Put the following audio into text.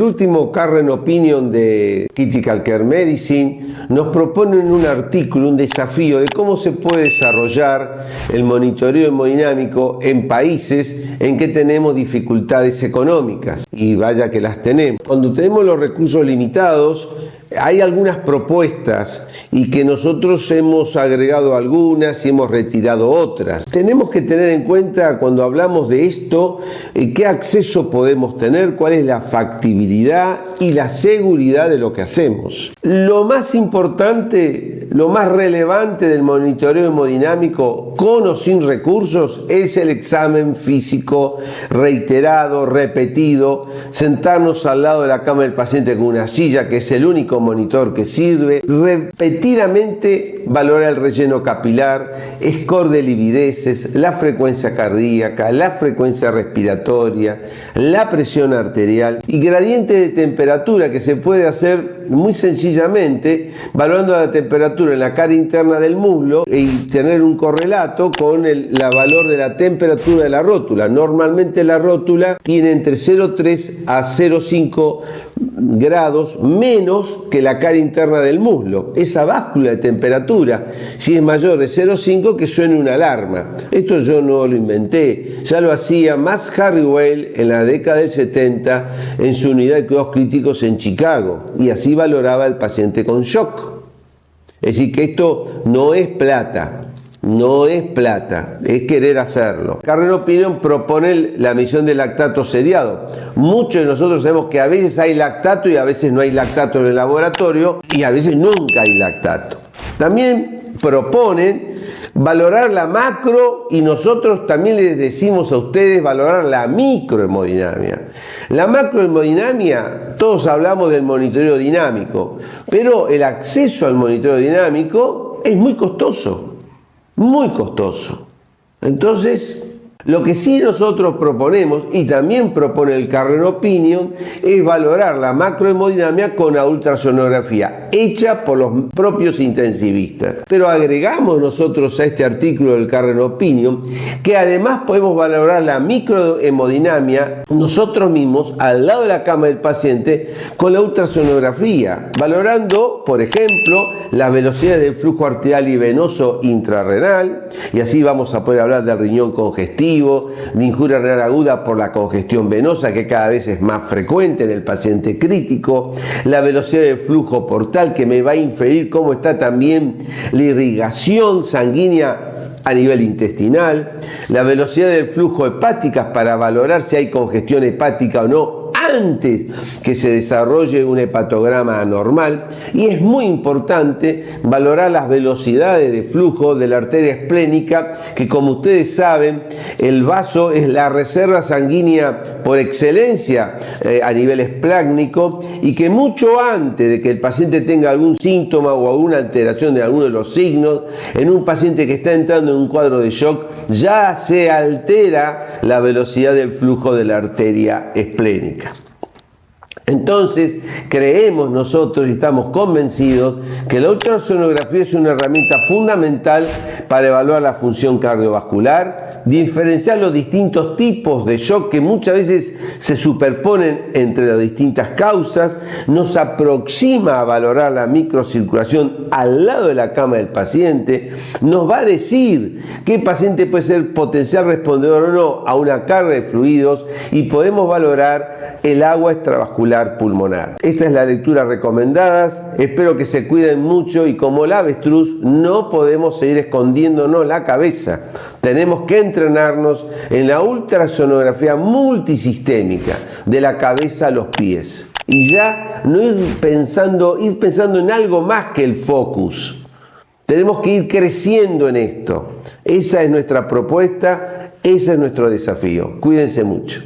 el último Current Opinion de Critical Care Medicine nos proponen un artículo, un desafío de cómo se puede desarrollar el monitoreo hemodinámico en países en que tenemos dificultades económicas, y vaya que las tenemos. Cuando tenemos los recursos limitados, hay algunas propuestas y que nosotros hemos agregado algunas y hemos retirado otras. Tenemos que tener en cuenta cuando hablamos de esto qué acceso podemos tener, cuál es la factibilidad y la seguridad de lo que hacemos. Lo más importante, lo más relevante del monitoreo hemodinámico con o sin recursos es el examen físico reiterado, repetido, sentarnos al lado de la cama del paciente con una silla, que es el único monitor que sirve, repetidamente valorar el relleno capilar, score de lipideses, la frecuencia cardíaca, la frecuencia respiratoria, la presión arterial y gradiente de temperatura, que se puede hacer muy sencillamente valorando la temperatura en la cara interna del muslo y tener un correlato con la valor de la temperatura de la rótula. Normalmente la rótula tiene entre 0,3 a 0,5 grados menos que la cara interna del muslo. Esa báscula de temperatura, si es mayor de 0,5, que suene una alarma. Esto yo no lo inventé, ya lo hacía Max Harrywell en la década del 70 en su unidad de cuidados críticos en Chicago, y así valoraba al paciente con shock. Es decir, que esto no es plata. No es plata, es querer hacerlo. Current Opinion propone la medición de lactato seriado. Muchos de nosotros sabemos que a veces hay lactato y a veces no hay lactato en el laboratorio, y a veces nunca hay lactato. También proponen valorar la macro, y nosotros también les decimos a ustedes valorar la microhemodinamia. La macrohemodinamia, todos hablamos del monitoreo dinámico, pero el acceso al monitoreo dinámico es muy costoso. Muy costoso. Entonces, lo que sí nosotros proponemos, y también propone el Current Opinion, es valorar la macrohemodinamia con la ultrasonografía, hecha por los propios intensivistas. Pero agregamos nosotros a este artículo del Current Opinion que además podemos valorar la microhemodinamia nosotros mismos al lado de la cama del paciente con la ultrasonografía, valorando, por ejemplo, las velocidades del flujo arterial y venoso intrarrenal, y así vamos a poder hablar del riñón congestivo, de injuria renal aguda por la congestión venosa, que cada vez es más frecuente en el paciente crítico, la velocidad del flujo portal, que me va a inferir cómo está también la irrigación sanguínea a nivel intestinal, la velocidad del flujo hepáticas para valorar si hay congestión hepática o no antes que se desarrolle un hepatograma anormal, y es muy importante valorar las velocidades de flujo de la arteria esplénica, que como ustedes saben, el vaso es la reserva sanguínea por excelencia a nivel esplácnico, y que mucho antes de que el paciente tenga algún síntoma o alguna alteración de alguno de los signos, en un paciente que está entrando en un cuadro de shock, ya se altera la velocidad del flujo de la arteria esplénica. Entonces, creemos nosotros y estamos convencidos que la ultrasonografía es una herramienta fundamental para evaluar la función cardiovascular, diferenciar los distintos tipos de shock que muchas veces se superponen entre las distintas causas, nos aproxima a valorar la microcirculación al lado de la cama del paciente, nos va a decir qué paciente puede ser potencial respondedor o no a una carga de fluidos, y podemos valorar el agua extravascular pulmonar. Esta es la lectura recomendada. Espero que se cuiden mucho, y como el avestruz no podemos seguir escondiéndonos la cabeza. Tenemos que entrenarnos en la ultrasonografía multisistémica de la cabeza a los pies, y ya no ir pensando en algo más que el focus. Tenemos que ir creciendo en esto. Esa es nuestra propuesta, ese es nuestro desafío. Cuídense mucho.